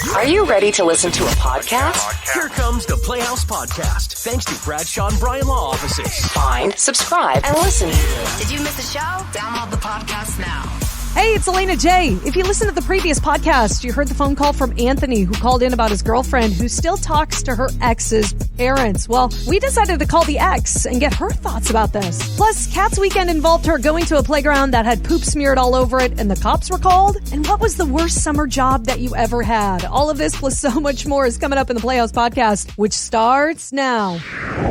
Are you ready to listen to a podcast? Here comes the Playhouse Podcast, thanks to Bradshaw and Bryan Law Offices. Find, subscribe, and listen. Did you miss a show? Download the podcast now. Hey, it's Elena J. If you listened to the previous podcast, you heard the phone call from Anthony, who called in about his girlfriend who still talks to her ex's parents. Well, we decided to call the ex and get her thoughts about this. Plus, Kat's weekend involved her going to a playground that had poop smeared all over it and the cops were called. And what was the worst summer job that you ever had? All of this plus so much more is coming up in the Playhouse Podcast, which starts now.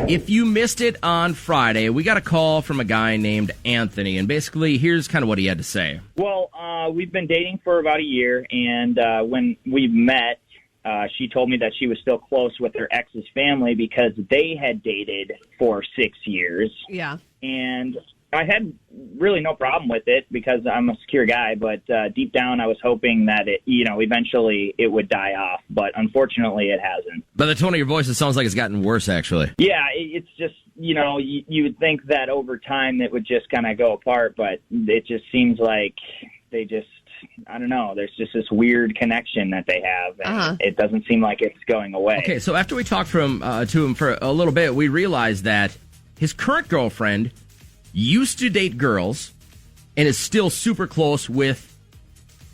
If you missed it on Friday, we got a call from a guy named Anthony, and basically here's kind of what he had to say. Well, we've been dating for about a year, and when we met, she told me that she was still close with her ex's family because they had dated for 6 years. Yeah. And I had really no problem with it because I'm a secure guy, but deep down I was hoping that eventually it would die off, but unfortunately it hasn't. By the tone of your voice, it sounds like it's gotten worse, actually. Yeah, it's just, you would think that over time it would just kind of go apart, but it just seems like they just, I don't know, there's just this weird connection that they have, and it doesn't seem like it's going away. Okay, so after we talked to him for a little bit, we realized that his current girlfriend used to date girls and is still super close with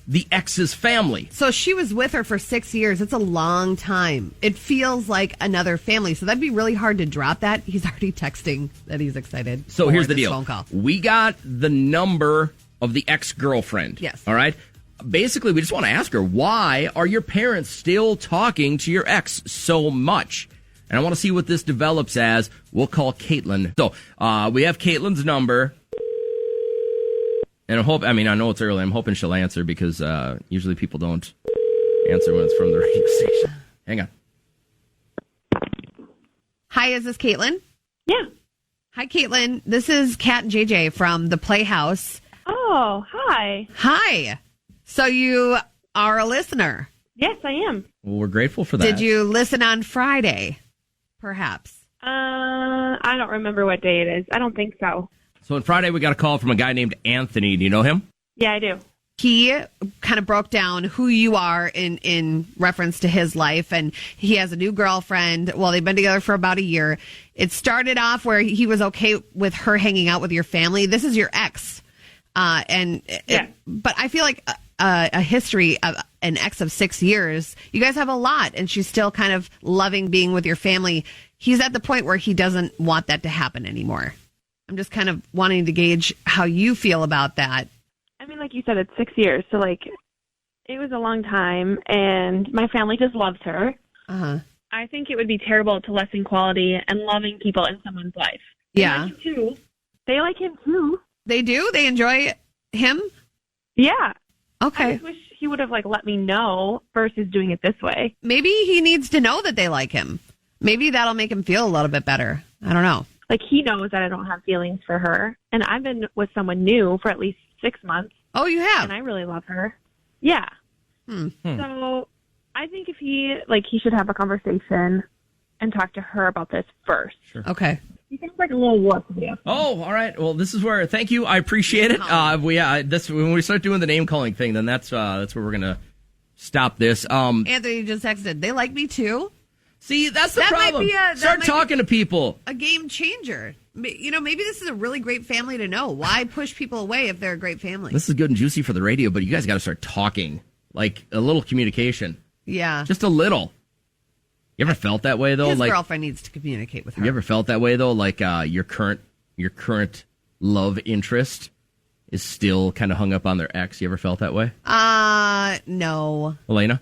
the ex's family. So she was with her for 6 years. It's a long time. It feels like another family. So that'd be really hard to drop that. He's already texting that he's excited. So here's the deal. Phone call. We got the number of the ex-girlfriend. Yes. All right? Basically, we just want to ask her, why are your parents still talking to your ex so much? And I want to see what this develops as. We'll call Caitlin. So we have Caitlin's number. And I know it's early. I'm hoping she'll answer because usually people don't answer when it's from the radio station. Hang on. Hi, is this Caitlin? Yeah. Hi, Caitlin. This is Kat and JJ from the Playhouse. Oh, hi. Hi. So you are a listener. Yes, I am. Well, we're grateful for that. Did you listen on Friday, perhaps? I don't remember what day it is. I don't think so. So on Friday, we got a call from a guy named Anthony. Do you know him? Yeah, I do. He kind of broke down who you are in reference to his life, and he has a new girlfriend. Well, they've been together for about a year. It started off where he was okay with her hanging out with your family. This is your ex. But I feel like a history of an ex of 6 years, you guys have a lot, and she's still kind of loving being with your family. He's at the point where he doesn't want that to happen anymore. I'm just kind of wanting to gauge how you feel about that. I mean, like you said, it's 6 years, so it was a long time, and my family just loves her. Uh-huh. I think it would be terrible to lessen quality and loving people in someone's life. Yeah. Like him too. They like him too. They do? They enjoy him? Yeah. Okay. I just wish he would have let me know versus doing it this way. Maybe he needs to know that they like him. Maybe that'll make him feel a little bit better. I don't know. He knows that I don't have feelings for her, and I've been with someone new for at least 6 months. Oh, you have? And I really love her. Yeah. So I think if he should have a conversation and talk to her about this first. Sure. Okay. He seems like a little wuss. Oh, all right. Well, this is where. Thank you. I appreciate it. When we start doing the name calling thing, then that's where we're gonna stop this. Anthony just texted. They like me too. See, that's the That problem. might be Start talking to people. A game changer. Maybe this is a really great family to know. Why push people away if they're a great family? This is good and juicy for the radio, but you guys got to start talking, like a little communication. Yeah, just a little. You ever felt that way though? His girlfriend needs to communicate with her. You ever felt that way though? Like your current love interest is still kind of hung up on their ex. You ever felt that way? No. Elena?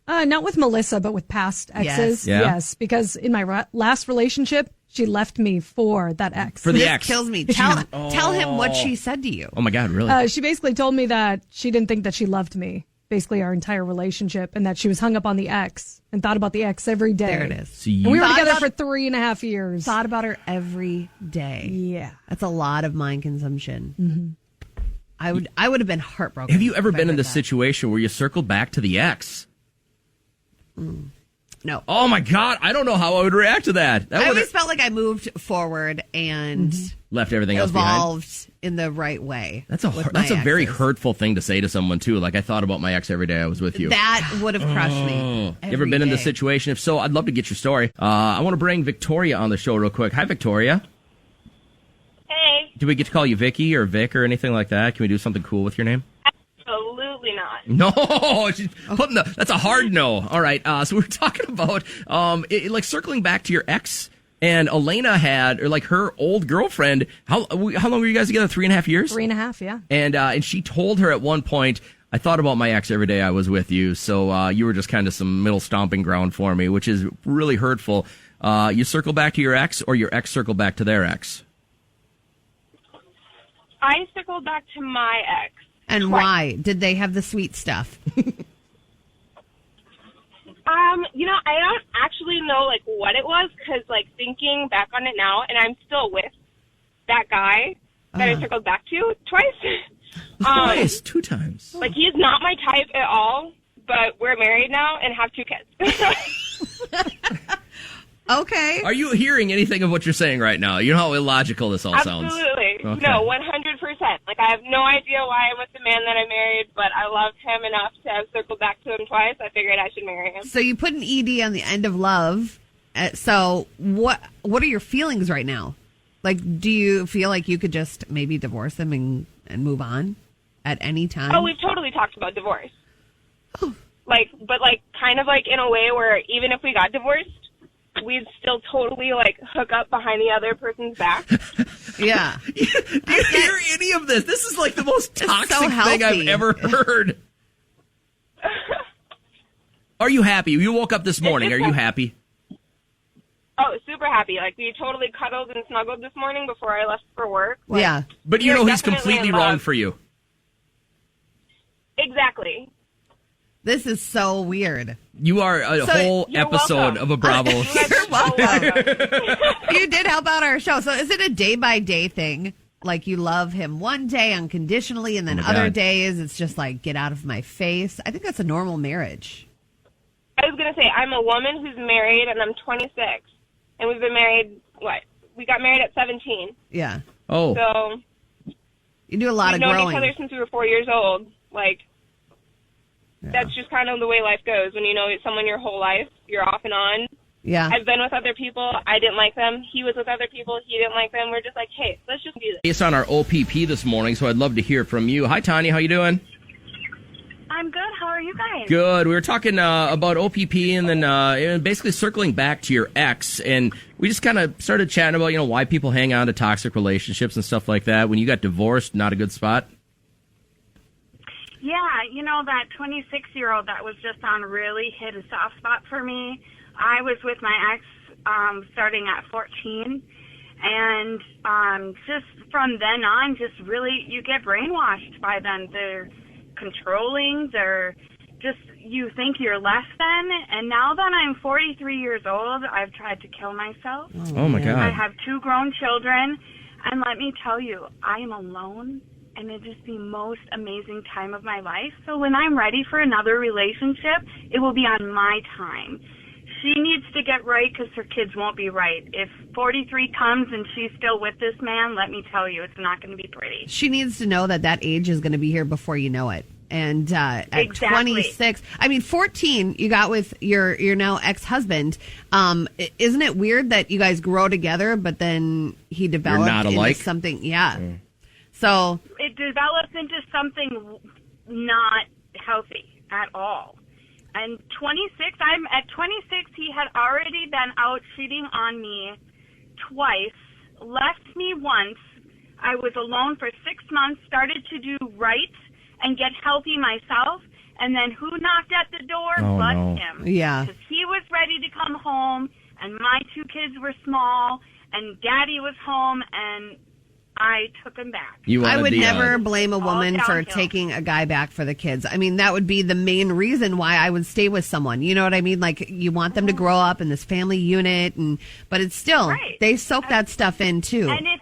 Not with Melissa, but with past exes. Yes. Yeah? Yes, because in my last relationship, she left me for that ex. For the this ex. kills me. Tell him what she said to you. Oh my God, really? She basically told me that she didn't think that she loved me, basically our entire relationship, and that she was hung up on the ex and thought about the ex every day. There it is. So And we were together for 3.5 years. Thought about her every day. Yeah. That's a lot of mind consumption. Mm-hmm. I would have been heartbroken. Have you ever if I been in heard this that. situation where you circled back to the ex? No. Oh my God, I don't know how I would react to that. I always felt like I moved forward and left everything else behind. Evolved in the right way. That's a very hurtful thing to say to someone too. Like, I thought about my ex every day I was with you. That would have crushed me. You ever been in this situation? If so, I'd love to get your story. I want to bring Victoria on the show real quick. Hi, Victoria. Hey. Do we get to call you Vicky or Vic or anything like that? Can we do something cool with your name? Absolutely not. No, she's putting that's a hard no. All right, so we're talking about like circling back to your ex, and Elena had, or like her old girlfriend. How long were you guys together? 3.5 years. 3.5, yeah. And she told her at one point, I thought about my ex every day I was with you, so you were just kind of some middle stomping ground for me, which is really hurtful. You circle back to your ex, or your ex circle back to their ex? I circled back to my ex. And twice. why? Did they have the sweet stuff? I don't actually know, like, what it was, because, like, thinking back on it now, and I'm still with that guy that I circled back to twice. 2 times. Like, he's not my type at all, but we're married now and have 2 kids. Okay. Are you hearing anything of what you're saying right now? You know how illogical this all sounds. Absolutely. Okay. No, 100%. Like, I have no idea why I'm with the man that I married, but I loved him enough to have circled back to him twice. I figured I should marry him. So you put an ED on the end of love. So what are your feelings right now? Like, do you feel like you could just maybe divorce him and move on at any time? Oh, we've totally talked about divorce. But kind of like in a way where even if we got divorced, we'd still totally, like, hook up behind the other person's back. Yeah. Do you hear any of this? This is like the most toxic thing healthy. I've ever heard. Are you happy? You woke up this morning. Are you happy? Oh, super happy. Like, we totally cuddled and snuggled this morning before I left for work. Like, yeah. But you we're know he's definitely completely in wrong love. for you. Exactly. This is so weird. You are a whole you're episode welcome. of a Bravo. You guys are so welcome. You did help out our show. So is it a day-by-day thing? Like, you love him one day unconditionally, and then Oh my other God. days it's just like, get out of my face? I think that's a normal marriage. I was going to say, I'm a woman who's married, and I'm 26. And we've been married, we got married at 17. Yeah. Oh. So You do a lot we've of known growing. each other since we were 4 years old. Like, that's just kind of the way life goes. When you know someone your whole life, you're off and on. Yeah. I've been with other people. I didn't like them. He was with other people. He didn't like them. We're just like, hey, let's just do this. It's on our OPP this morning, so I'd love to hear from you. Hi, Tanya. How you doing? I'm good. How are you guys? Good. We were talking about OPP and then basically circling back to your ex, and we just kind of started chatting about, why people hang on to toxic relationships and stuff like that. When you got divorced, not a good spot. Yeah, that 26-year-old that was just on really hit a soft spot for me. I was with my ex starting at 14, and just from then on, just really, you get brainwashed by them. They're controlling, they're just, you think you're less than, and now that I'm 43 years old, I've tried to kill myself. Oh, my God. I have 2 grown children, and let me tell you, I am alone, and it is the most amazing time of my life. So when I'm ready for another relationship, it will be on my time. She needs to get right because her kids won't be right. If 43 comes and she's still with this man, let me tell you, it's not going to be pretty. She needs to know that age is going to be here before you know it. And at Exactly. 26, 14, you got with your now ex-husband. Isn't it weird that you guys grow together, but then he developed not alike? into something? Yeah. So It develops into something not healthy at all. And at 26, he had already been out cheating on me twice, left me once. I was alone for 6 months, started to do right and get healthy myself. And then who knocked at the door? Oh, But no. him. Yeah. Because he was ready to come home, and my 2 kids were small, and Daddy was home, and I took him back. I would never uh, blame a woman for downhill. taking a guy back for the kids. I mean, that would be the main reason why I would stay with someone. You know what I mean? Like, you want them to grow up in this family unit, but it's still, Right. they soak that stuff in too. And if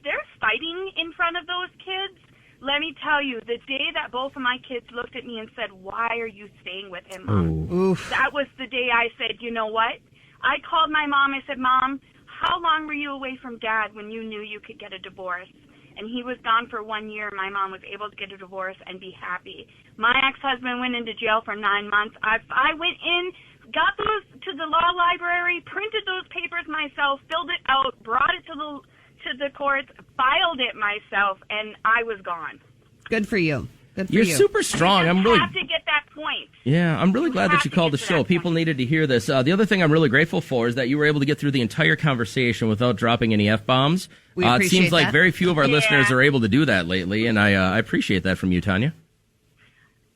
they're fighting in front of those kids, let me tell you, the day that both of my kids looked at me and said, "Why are you staying with him, Mom?" Oof. That was the day I said, you know what? I called my mom. I said, "Mom, how long were you away from Dad when you knew you could get a divorce?" And he was gone for 1 year. My mom was able to get a divorce and be happy. My ex-husband went into jail for 9 months. I went in, got those to the law library, printed those papers myself, filled it out, brought it to the courts, filed it myself, and I was gone. Good for you. Good for You're you. super strong. You just have to get that point. Yeah, I'm really glad that have you to called the get to show. that People point. needed to hear this. The other thing I'm really grateful for is that you were able to get through the entire conversation without dropping any F-bombs. We It appreciate seems like that. very few of our Yeah. listeners are able to do that lately, and I appreciate that from you, Tanya.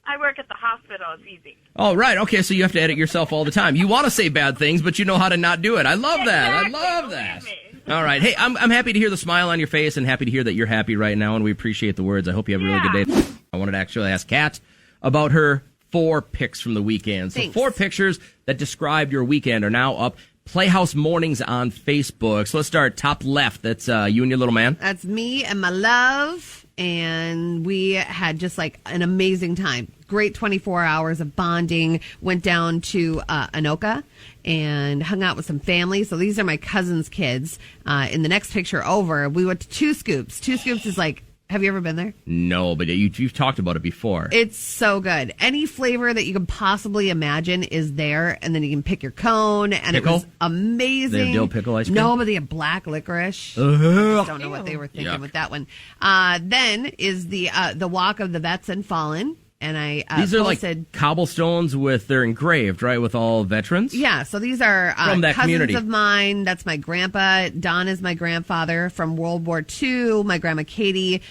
I work at the hospital. It's easy. Oh, right. Okay, so you have to edit yourself all the time. You want to say bad things, but you know how to not do it. I love that. Exactly. I love that. Believe me. All right. Hey, I'm happy to hear the smile on your face and happy to hear that you're happy right now, and we appreciate the words. I hope you have a really good day. I wanted to actually ask Kat about her 4 picks from the weekend. So Thanks. 4 pictures that describe your weekend are now up. Playhouse Mornings on Facebook. So let's start top left. That's you and your little man. That's me and my love, and we had just like an amazing time. Great 24 hours of bonding. Went down to Anoka and hung out with some family. So these are my cousin's kids. In the next picture over, we went to Two Scoops. Two Scoops is like, have you ever been there? No, but you've talked about it before. It's so good. Any flavor that you can possibly imagine is there, and then you can pick your cone, and Pickle? it was amazing. They have dill pickle ice cream? No, but they have black licorice. Don't know what they were thinking Yuck. with that one. Then is the Walk of the Vets and Fallen, and I These are posted. like cobblestones they're engraved, right, with all veterans? Yeah, so these are From that cousins community. of mine. That's my grandpa. Don is my grandfather from World War II. My grandma Katie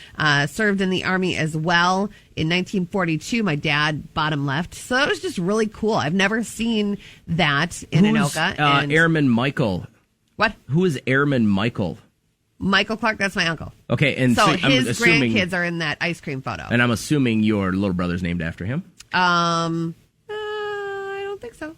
served in the Army as well. In 1942, my dad bottom left. So it was just really cool. I've never seen that in Who's Anoka. And Airman Michael? what? Who is Airman Michael? Michael Clark, that's my uncle. Okay, and So I'm his assuming, grandkids are in that ice cream photo. and I'm assuming your little brother's named after him. I don't think so.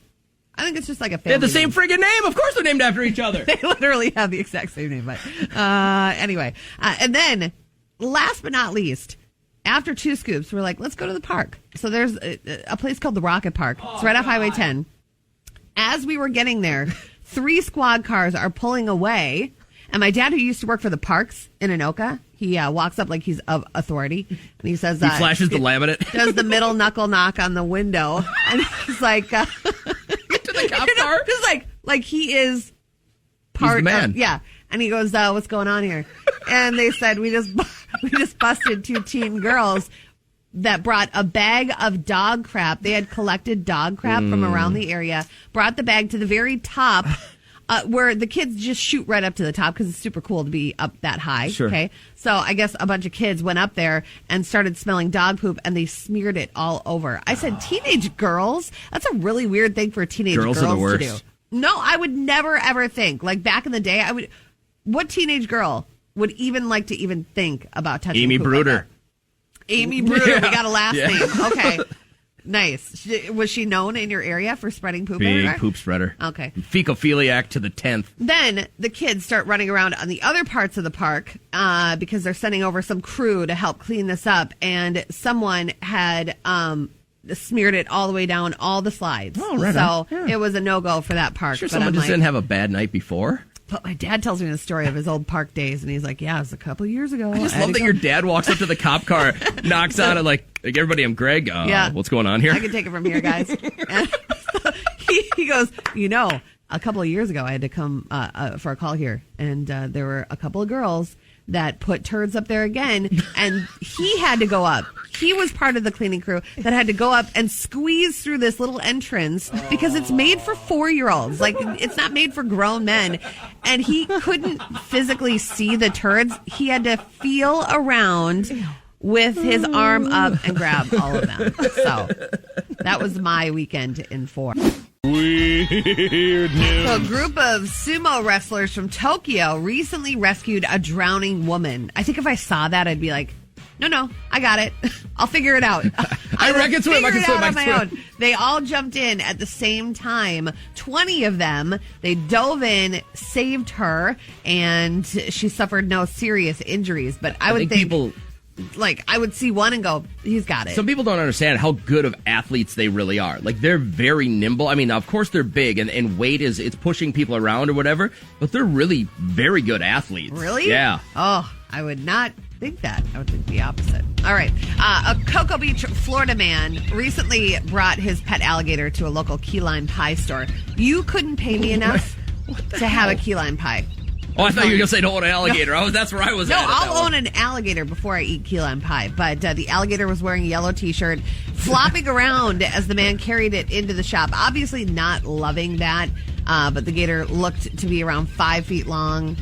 I think it's just like a family They have the same name. friggin' name. Of course they're named after each other. They literally have the exact same name. But anyway, and then last but not least, after Two Scoops, we're like, let's go to the park. So there's a place called the Rocket Park. It's right off Highway 10. As we were getting there, 3 squad cars are pulling away. And my dad, who used to work for the parks in Anoka, he walks up like he's of authority. And he says, He flashes the laminate. does the middle knuckle knock on the window. And he's like, To the cop car? just like he is part He's the man. of, yeah. And he goes, what's going on here? And they said, we just busted 2 teen girls that brought a bag of dog crap. They had collected dog crap from around the area, brought the bag to the very top, where the kids just shoot right up to the top because it's super cool to be up that high. Sure. Okay. So I guess a bunch of kids went up there and started smelling dog poop, and they smeared it all over. I said, teenage girls? That's a really weird thing for teenage Girls girls are the to worst. do. No, I would never ever think. Like back in the day, what teenage girl would even like to even think about touching Amy poop like Bruder. that? Amy Bruder. Yeah. We got a last Yeah. name. Okay. Nice. Was she known in your area for spreading poop Big everywhere? poop spreader. Okay. Fecophiliac to the 10th. Then the kids start running around on the other parts of the park because they're sending over some crew to help clean this up, and someone had smeared it all the way down all the slides. Oh, right so on. Yeah. it was a no-go for that park. Sure, but someone I'm just like, didn't have a bad night before. but my dad tells me the story of his old park days, and he's like, yeah, it was a couple of years ago. I just love that your dad walks up to the cop car, knocks on it like everybody, I'm Greg. Yeah. What's going on here? I can take it from here, guys. And he goes, a couple of years ago, I had to come for a call here, and there were a couple of girls that put turds up there again, and he had to go up. He was part of the cleaning crew that had to go up and squeeze through this little entrance because it's made for 4-year-olds. Like, it's not made for grown men. And he couldn't physically see the turds. He had to feel around with his arm up and grab all of them. So that was my weekend in 4. Weird news. So a group of sumo wrestlers from Tokyo recently rescued a drowning woman. I think if I saw that, I'd be like, no, I got it. I'll figure it out. I can swim. I can swim. On my own. They all jumped in at the same time. 20 of them. They dove in, saved her, and she suffered no serious injuries. But I would think people like, I would see one and go, he's got it. Some people don't understand how good of athletes they really are. Like, they're very nimble. I mean, of course they're big, and weight it's pushing people around or whatever, but they're really very good athletes. Really? Yeah. Oh, I would not think that. I would think the opposite. All right. A Cocoa Beach, Florida man recently brought his pet alligator to a local key lime pie store. You couldn't pay me enough to have a key lime pie. Oh, I thought you were going to say don't own an alligator. No. That's where I was No, at. I'll own an alligator before I eat key lime pie. But the alligator was wearing a yellow T-shirt, flopping around as the man carried it into the shop. Obviously not loving that, but the gator looked to be around 5 feet long.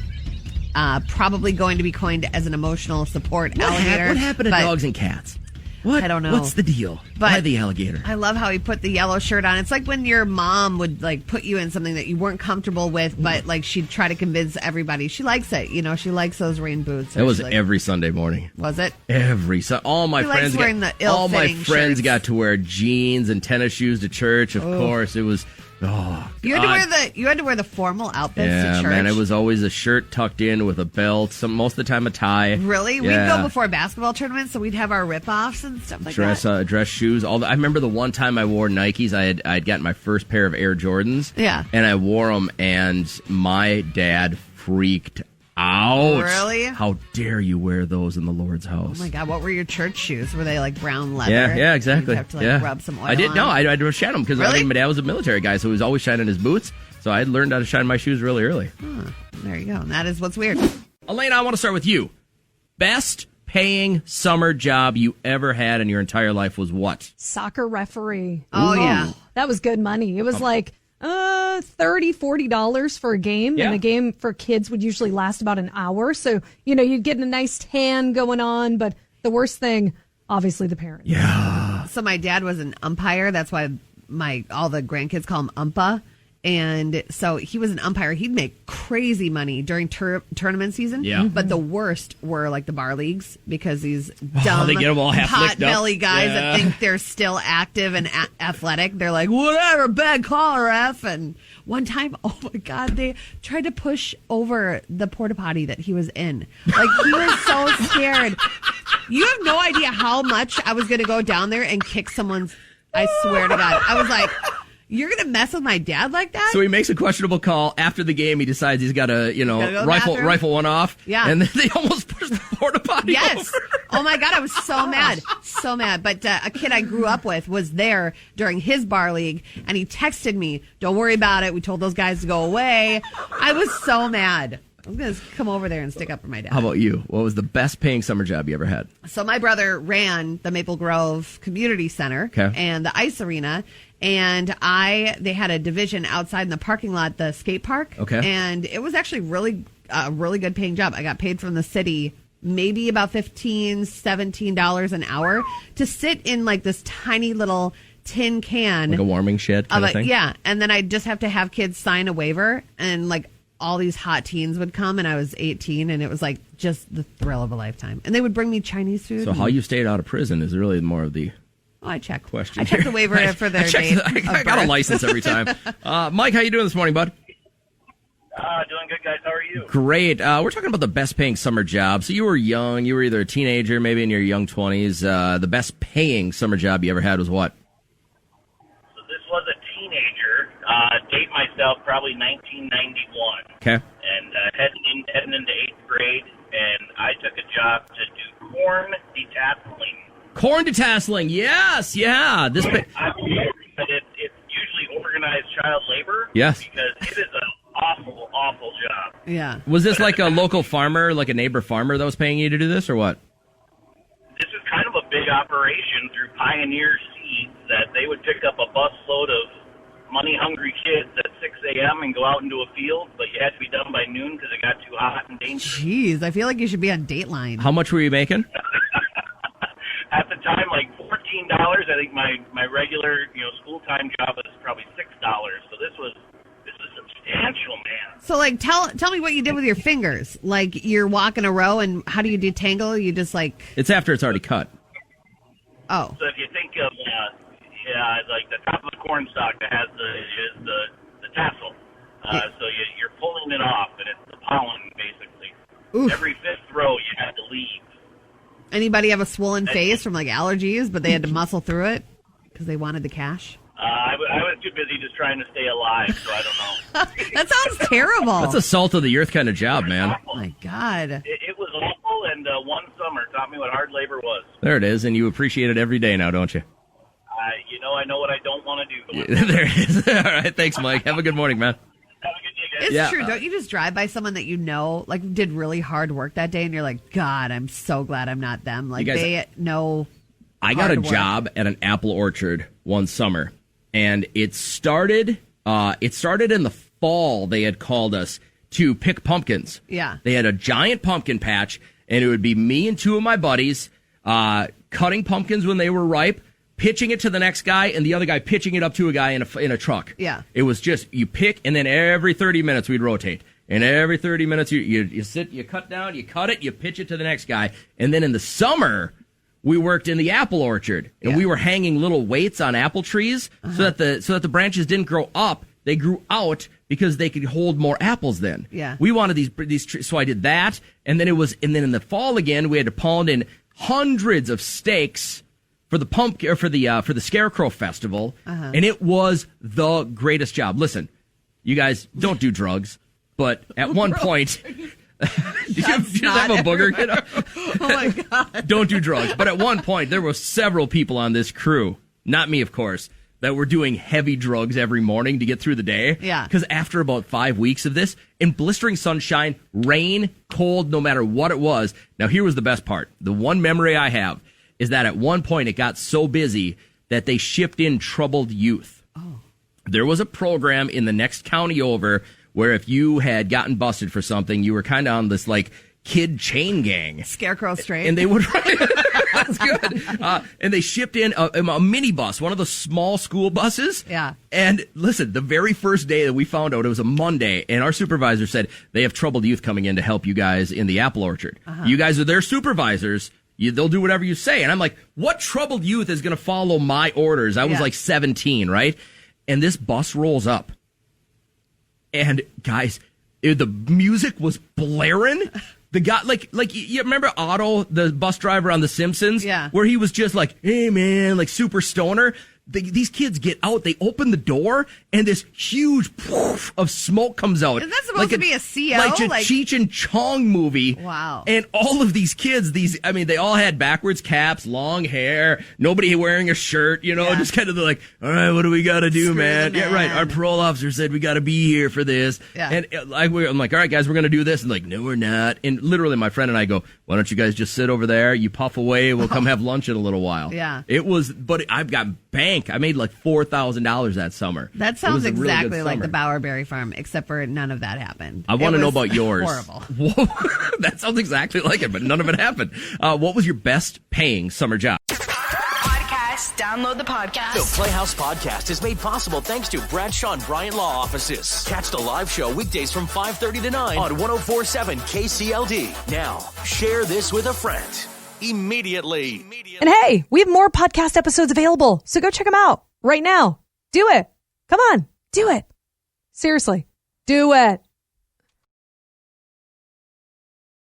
Probably going to be coined as an emotional support alligator. What happened to dogs and cats? What? I don't know. What's the deal? Why the alligator? I love how he put the yellow shirt on. It's like when your mom would like put you in something that you weren't comfortable with, but like she'd try to convince everybody she likes it. You know, she likes those rain boots. It was every Sunday morning. Was it? Every all my He friends likes wearing the all my ill-fitting friends shirts. got to wear jeans and tennis shoes to church. Of course, it was. Oh, You had to wear the formal outfits to church. Man, it was always a shirt tucked in with a belt. Most of the time, a tie. Really? Yeah. We'd go before basketball tournaments, so we'd have our rip-offs and stuff like that. Dress shoes. I remember the one time I wore Nikes. I'd gotten my first pair of Air Jordans. Yeah. And I wore them, and my dad freaked out. Really? How dare you wear those in the Lord's house? Oh my God! What were your church shoes? Were they like brown leather? Yeah, exactly. You'd have to rub some oil. I did. on No, it? I shined them because Really? my dad was a military guy, so he was always shining his boots. So I learned how to shine my shoes really early. There you go. And that is what's weird. Elena, I want to start with you. Best paying summer job you ever had in your entire life was what? Soccer referee. Oh, yeah. That was good money. It was like $30, $40 for a game. Yeah. And a game for kids would usually last about an hour. So, you'd get a nice tan going on. But the worst thing, obviously, the parents. Yeah. So my dad was an umpire. That's why all the grandkids call him Umpa. And so he was an umpire. He'd make crazy money during tournament season. Yeah. But the worst were like the bar leagues because these dumb, they get them all half licked up. pot-belly guys Yeah. that think they're still active and athletic. They're like, whatever, bad call, ref. And one time, oh my God, they tried to push over the porta potty that he was in. Like, he was so scared. You have no idea how much I was going to go down there and kick someone's. I swear to God. I was like, you're going to mess with my dad like that? So he makes a questionable call after the game. He decides he's got to, Gotta go to the bathroom? rifle one off. Yeah. And then they almost push the porta potty Yes. over. Oh my God, I was so mad. So mad. But a kid I grew up with was there during his bar league, and he texted me, don't worry about it. We told those guys to go away. I was so mad. I was going to come over there and stick up for my dad. How about you? What was the best paying summer job you ever had? So my brother ran the Maple Grove Community Center and the ice arena. And they had a division outside in the parking lot, the skate park. Okay. And it was actually really good paying job. I got paid from the city maybe about $15, $17 an hour to sit in like this tiny little tin can. Like a warming shed kind of thing? Yeah. And then I'd just have to have kids sign a waiver, and like all these hot teens would come, and I was 18, and it was like just the thrill of a lifetime. And they would bring me Chinese food. So how you stayed out of prison is really more of the I checked. question. I checked the waiver for their date. I got a license every time. Mike, how you doing this morning, bud? Doing good, guys. How are you? Great. We're talking about the best paying summer job. So you were young. You were either a teenager, maybe in your young 20s. The best paying summer job you ever had was what? So this was a teenager. Date myself, probably 1991. Okay. And heading into 8th grade, and I took a job to do corn detasseling. Corn detasseling. Yes. Yeah. But it's usually organized child labor. Yes. Because it is an awful, awful job. Yeah. Was this like a local farmer, like a neighbor farmer that was paying you to do this, or what? This is kind of a big operation through Pioneer Seeds that they would pick up a busload of money-hungry kids at 6 a.m. and go out into a field, but you had to be done by noon because it got too hot and dangerous. Jeez, I feel like you should be on Dateline. How much were you making? At the time, like $14. I think my regular school time job was probably $6. So this was substantial, man. So, like, tell me what you did with your fingers. Like, you're walking a row, and how do you detangle? You just like It's after it's already cut. Oh. So if you think of like the top of the corn stalk that has the tassel, so you're pulling it off, and it's the pollen basically. Oof. Every fifth row you had to leave. Anybody have a swollen face from like allergies, but they had to muscle through it because they wanted the cash? I was too busy just trying to stay alive, so I don't know. That sounds terrible. That's a salt of the earth kind of job, man. Oh my God. It was awful, and one summer taught me what hard labor was. There it is, and you appreciate it every day now, don't you? I know what I don't want to do. There it is. All right, thanks, Mike. Have a good morning, man. Have a good day, guys. It's true. Don't you just drive by someone that you know, like, did really hard work that day, and you're like, God, I'm so glad I'm not them. Like, guys, they know. I got a hard work. job at an apple orchard one summer, and it started in the fall. They had called us to pick pumpkins. Yeah. They had a giant pumpkin patch, and it would be me and two of my buddies cutting pumpkins when they were ripe, pitching it to the next guy, and the other guy pitching it up to a guy in a truck. Yeah. It was just, you pick, and then every 30 minutes we'd rotate. And every 30 minutes you sit, you cut down, you cut it, you pitch it to the next guy. And then in the summer, we worked in the apple orchard, and we were hanging little weights on apple trees so that the branches didn't grow up. They grew out because they could hold more apples then. Yeah. We wanted these trees, so I did that. And then in the fall again, we had to pound in hundreds of stakes for the pumpkin or for the Scarecrow Festival, and it was the greatest job. Listen, you guys don't do drugs, but at one point, did you have a booger? You know? Oh my God! Don't do drugs, but at one point there were several people on this crew, not me, of course, that were doing heavy drugs every morning to get through the day. Yeah. Because after about 5 weeks of this, in blistering sunshine, rain, cold, no matter what it was. Now here was the best part. The one memory I have is that at one point it got so busy that they shipped in troubled youth. Oh. There was a program in the next county over where if you had gotten busted for something, you were kind of on this like kid chain gang. Scarecrow Straight. And they would, that's good. And they shipped in a minibus, one of the small school buses. Yeah. And listen, the very first day that we found out, it was a Monday, and our supervisor said, they have troubled youth coming in to help you guys in the apple orchard. You guys are their supervisors. They'll do whatever you say. And I'm like, what troubled youth is going to follow my orders? I was like 17, right? And this bus rolls up. And guys, the music was blaring. The guy, like you remember Otto, the bus driver on The Simpsons? Yeah. Where he was just like, hey man, like super stoner. These kids get out, they open the door, and this huge poof of smoke comes out. Isn't that supposed to be a CO? Like a Cheech and Chong movie. Wow. And all of these kids, they all had backwards caps, long hair, nobody wearing a shirt, just kind of like, all right, what do we got to do, man? Yeah, right. Our parole officer said we got to be here for this. Yeah. And I'm like, all right, guys, we're going to do this. And like, no, we're not. And literally my friend and I go, why don't you guys just sit over there? You puff away. We'll come have lunch in a little while. Yeah. But I've got bank. I made like $4,000 that summer. That sounds It was a really exactly good like the summer. Bowerberry Farm, except for none of that happened. I want to know about yours. Horrible. Whoa, that sounds exactly like it, but none of it happened. What was your best paying summer job? Podcast. Download the podcast. The Playhouse Podcast is made possible thanks to Bradshaw and Bryant Law Offices. Catch the live show weekdays from 5:30 to 9 on 104.7 KCLD. Now, share this with a friend. Immediately. And hey, we have more podcast episodes available, so go check them out right now. Do it. Come on, do it. Seriously, do it.